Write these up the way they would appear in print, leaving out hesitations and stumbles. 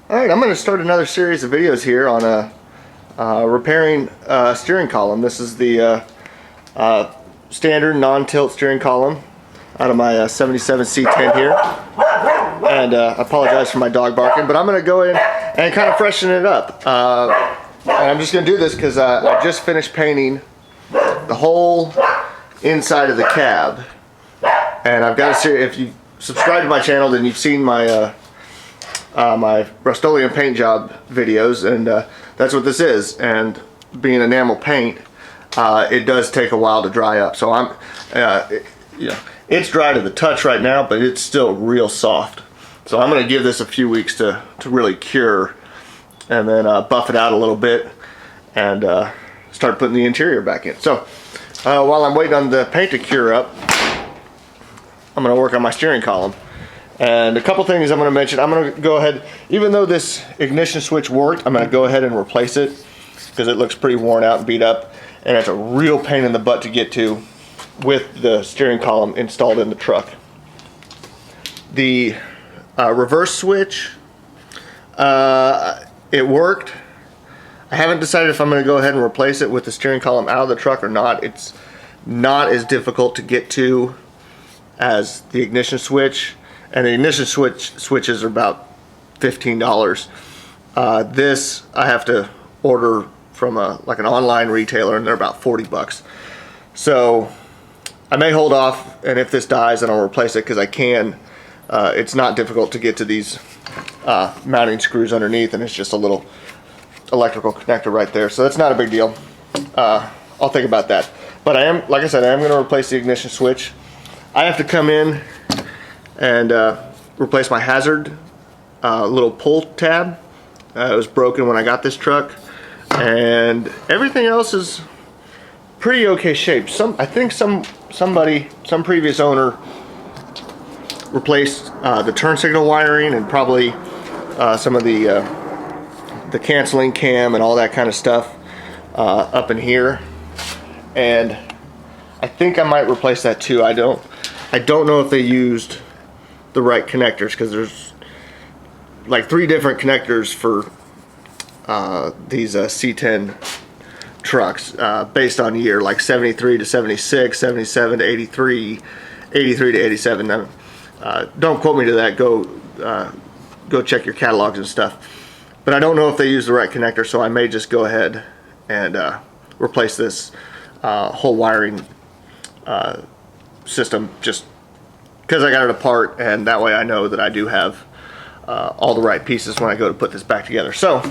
Alright, I'm going to start another series of videos here on repairing steering column. This is the standard non-tilt steering column out of my 77 C10 here. And I apologize for my dog barking, but I'm going to go in and kind of freshen it up. And I'm just going to do this because I just finished painting the whole inside of the cab. And I've got a series, if you subscribe to my channel, then you've seen my my Rust-Oleum paint job videos, and that's what this is. And being enamel paint, it does take a while to dry up. So it's dry to the touch right now, but it's still real soft. So I'm going to give this a few weeks to really cure, and then buff it out a little bit and start putting the interior back in. So while I'm waiting on the paint to cure up, I'm going to work on my steering column. And a couple things I'm going to mention. I'm going to go ahead, even though this ignition switch worked, I'm going to go ahead and replace it because it looks pretty worn out and beat up, and it's a real pain in the butt to get to with the steering column installed in the truck. The reverse switch, it worked. I haven't decided if I'm going to go ahead and replace it with the steering column out of the truck or not. It's not as difficult to get to as the ignition switch. And the ignition switches are about $15. This I have to order from like an online retailer, and they're about 40 bucks. So I may hold off, and if this dies, then I'll replace it because I can. It's not difficult to get to these mounting screws underneath, and it's just a little electrical connector right there. So that's not a big deal. I'll think about that. But I am, like I said, I am going to replace the ignition switch. I have to come in and replace my hazard little pull tab. It was broken when I got this truck, and everything else is pretty okay shape. I think some previous owner replaced the turn signal wiring and probably some of the canceling cam and all that kind of stuff up in here, and I think I might replace that too. I don't know if they used the right connectors, because there's like 3 different connectors for these C10 trucks based on year, like 73 to 76, 77 to 83, 83 to 87. Don't quote me to that. Go check your catalogs and stuff. But I don't know if they use the right connector, so I may just go ahead and replace this whole wiring system, just because I got it apart, and that way I know that I do have all the right pieces when I go to put this back together. So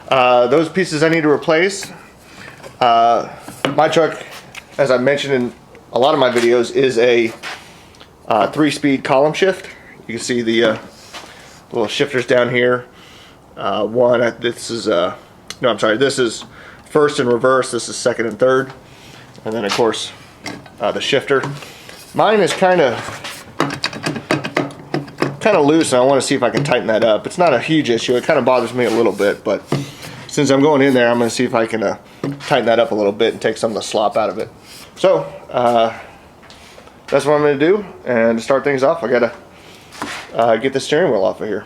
those pieces I need to replace. My truck, as I mentioned in a lot of my videos, is a 3-speed column shift. You can see the little shifters down here. This is first and reverse, this is second and third, and then of course the shifter. Mine is kind of loose, and I want to see if I can tighten that up. It's not a huge issue. It kind of bothers me a little bit, but since I'm going in there, I'm going to see if I can tighten that up a little bit and take some of the slop out of it. So that's what I'm going to do. And to start things off, I got to get the steering wheel off of here.